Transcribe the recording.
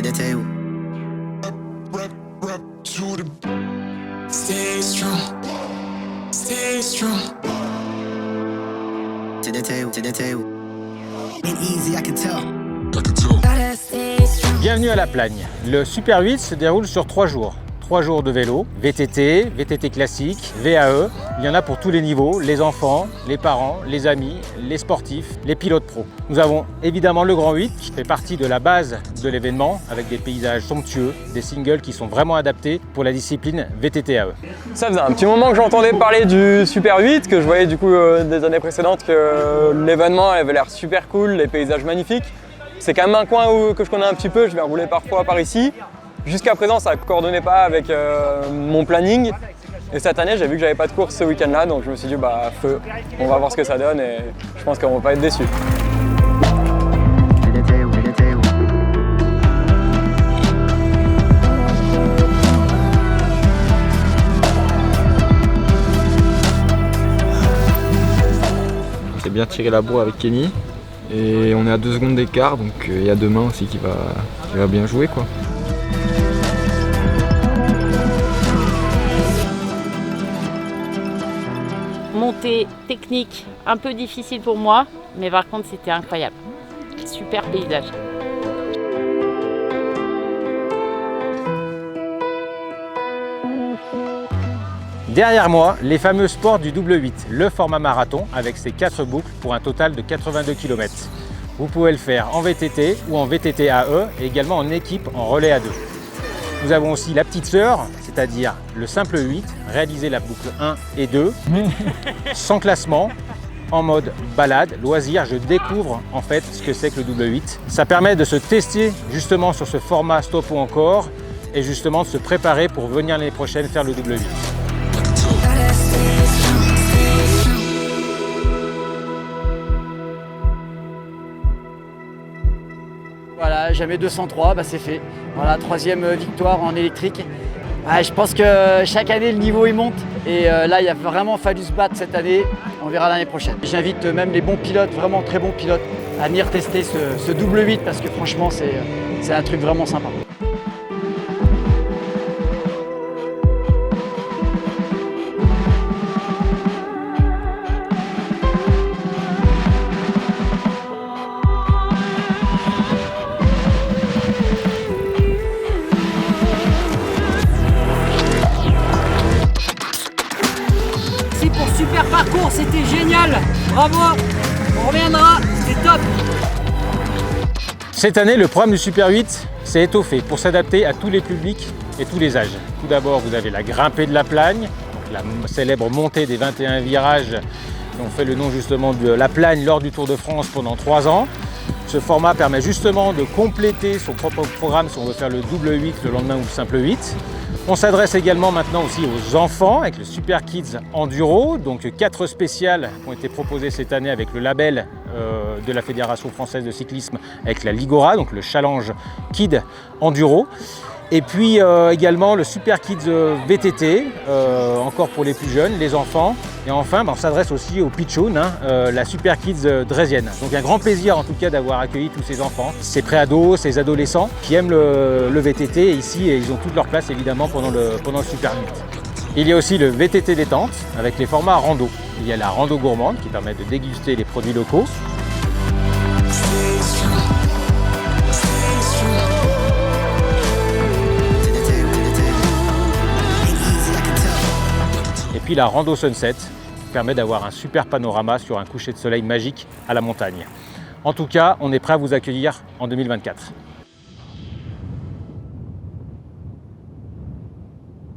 TDT ou Stay strong, stay strong. TDT ou ain't easy, I can tell. Gotta stay strong. Bienvenue à La Plagne. Le Super 8 se déroule sur 3 jours. 3 jours de vélo, VTT, VTT classique, VAE. Il y en a pour tous les niveaux, les enfants, les parents, les amis, les sportifs, les pilotes pros. Nous avons évidemment le Grand 8 qui fait partie de la base de l'événement avec des paysages somptueux, des singles qui sont vraiment adaptés pour la discipline VTT-AE. Ça faisait un petit moment que j'entendais parler du Super 8, que je voyais du coup des années précédentes que l'événement avait l'air super cool, les paysages magnifiques. C'est quand même un coin que je connais un petit peu, je vais rouler parfois par ici. Jusqu'à présent, ça ne coordonnait pas avec mon planning. Et cette année, j'ai vu que j'avais pas de course ce week-end-là, donc je me suis dit, bah, feu, on va voir ce que ça donne et je pense qu'on va pas être déçus. TDT ou On s'est bien tiré la bourre avec Kenny et on est à 2 secondes d'écart, donc il y a demain aussi qui va bien jouer, quoi. Montée technique un peu difficile pour moi, mais par contre c'était incroyable. Super paysage. Derrière moi, les fameux sports du double 8, le format marathon avec ses 4 boucles pour un total de 82 km. Vous pouvez le faire en VTT ou en VTT AE et également en équipe en relais à 2. Nous avons aussi la petite sœur, c'est-à-dire le simple 8, réaliser la boucle 1 et 2, sans classement, en mode balade, loisir. Je découvre en fait ce que c'est que le double 8. Ça permet de se tester justement sur ce format stop ou encore et justement de se préparer pour venir l'année prochaine faire le double 8. Gotta stay strong, stay strong. Voilà, jamais 203, bah c'est fait. Voilà, 3e victoire en électrique. Ah, je pense que chaque année le niveau il monte et là il a vraiment fallu se battre cette année. On verra l'année prochaine. J'invite même les bons pilotes, vraiment très bons pilotes, à venir tester ce double 8 parce que franchement c'est un truc vraiment sympa. Merci pour ce super parcours, c'était génial. Bravo, on reviendra, c'était top. Cette année, le programme du Super 8 s'est étoffé pour s'adapter à tous les publics et tous les âges. Tout d'abord, vous avez la grimpée de la Plagne, donc la célèbre montée des 21 virages qui ont fait le nom justement de la Plagne lors du Tour de France pendant 3 ans. Ce format permet justement de compléter son propre programme si on veut faire le double 8 le lendemain ou le simple 8. On s'adresse également maintenant aussi aux enfants avec le Super Kids Enduro, donc 4 spéciales qui ont été proposées cette année avec le label de la Fédération Française de Cyclisme avec la Ligora, donc le Challenge Kid Enduro. Et puis également le Super Kids VTT, encore pour les plus jeunes, les enfants. Et enfin, on s'adresse aussi aux pitchouns, la Super Kids Dresienne. Donc un grand plaisir en tout cas d'avoir accueilli tous ces enfants, ces préados, ces adolescents qui aiment le VTT ici et ils ont toute leur place évidemment pendant le Super 8. Il y a aussi le VTT détente avec les formats rando. Il y a la rando gourmande qui permet de déguster les produits locaux. Stay strong, stay strong. TDT ain't easy, I can tell. Et puis la rando sunset qui permet d'avoir un super panorama sur un coucher de soleil magique à la montagne. En tout cas, on est prêt à vous accueillir en 2024.